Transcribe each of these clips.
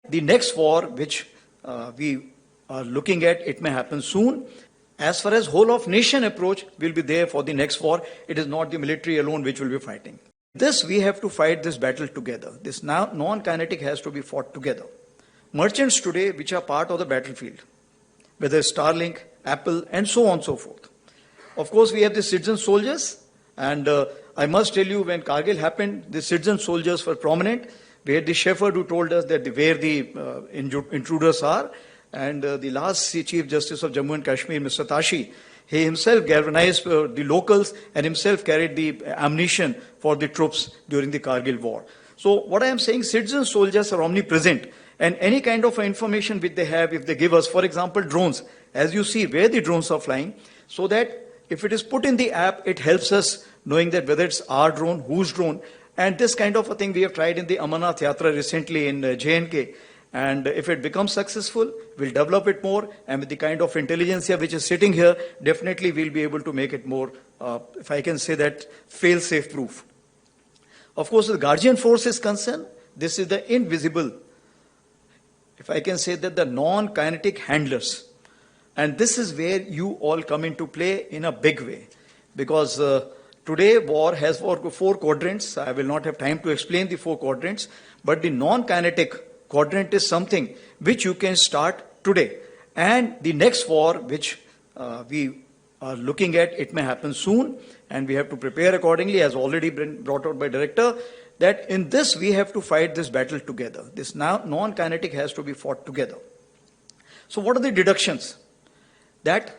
The next war, which we are looking at, it may happen soon. As far as whole of nation approach will be there for the next war, it is not the military alone which will be fighting. This, we have to fight this battle together. This non-kinetic has to be fought together. Merchants today, which are part of the battlefield, whether Starlink, Apple, and so on and so forth. Of course, we have the citizen soldiers, and I must tell you, when Kargil happened, the citizen soldiers were prominent. We had the shepherd who told us that where the intruders are, and the last Chief Justice of Jammu and Kashmir, Mr. Tashi, he himself galvanized the locals and himself carried the ammunition for the troops during the Kargil war. So what I am saying, citizen soldiers are omnipresent, and any kind of information which they have, if they give us, for example, drones, as you see where the drones are flying, so that if it is put in the app, it helps us knowing that whether it's our drone, whose drone, and this kind of a thing we have tried in the Amarnath Yatra recently in J&K. And if it becomes successful, we'll develop it more, and with the kind of intelligence here which is sitting here, definitely we'll be able to make it more, if I can say that, fail-safe proof. Of course, the Guardian Force is concerned, this is the invisible, if I can say that, the non-kinetic handlers. And this is where you all come into play in a big way. Because today war has four quadrants. I will not have time to explain the four quadrants, but the non-kinetic quadrant is something which you can start today. And the next war, which we are looking at, it may happen soon, and we have to prepare accordingly, as already been brought out by Director, that in this we have to fight this battle together. This non-kinetic has to be fought together. So what are the deductions? That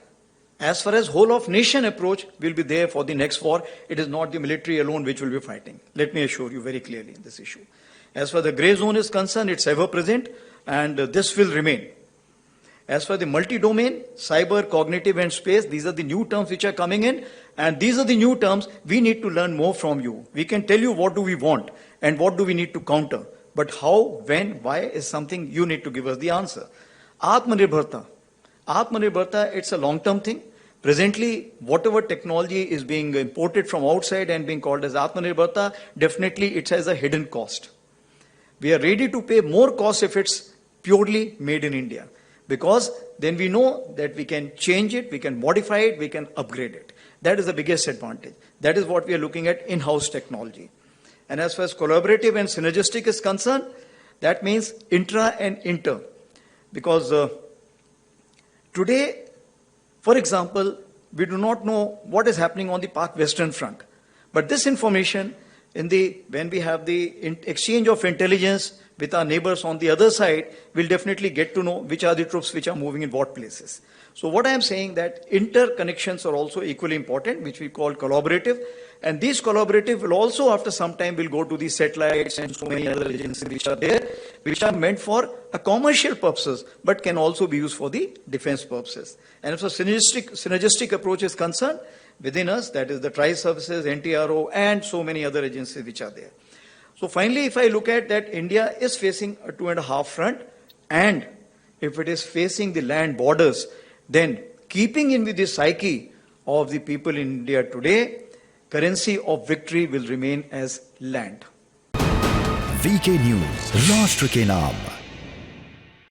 as far as whole of nation approach will be there for the next war, it is not the military alone which will be fighting. Let me assure you very clearly in this issue. As far as the grey zone is concerned, it's ever present, and this will remain. As for the multi-domain, cyber, cognitive, and space, these are the new terms which are coming in, and these are the new terms we need to learn more from you. We can tell you what do we want and what do we need to counter, but how, when, why is something you need to give us the answer. Atmanirbharta. Atmanirbharta, it's a long-term thing. Presently, whatever technology is being imported from outside and being called as Atmanirbharta, definitely it has a hidden cost. We are ready to pay more cost if it's purely made in India, because then we know that we can change it, we can modify it, we can upgrade it. That is the biggest advantage. That is what we are looking at, in-house technology. And as far as collaborative and synergistic is concerned, that means intra and inter. Because today, for example, we do not know what is happening on the Pak Western Front. But this information, when we have the exchange of intelligence with our neighbors on the other side, we'll definitely get to know which are the troops which are moving in what places. So what I am saying, that interconnections are also equally important, which we call collaborative. And these collaborative will also, after some time, will go to the satellites and so many other agencies which are there, which are meant for a commercial purposes, but can also be used for the defense purposes. And if a synergistic approach is concerned, within us, that is the Tri-Services, NTRO, and so many other agencies which are there. So finally, if I look at that, India is facing a 2.5 front, and if it is facing the land borders, then keeping in with the psyche of the people in India today, currency of victory will remain as land. VK News, राष्ट्र के नाम।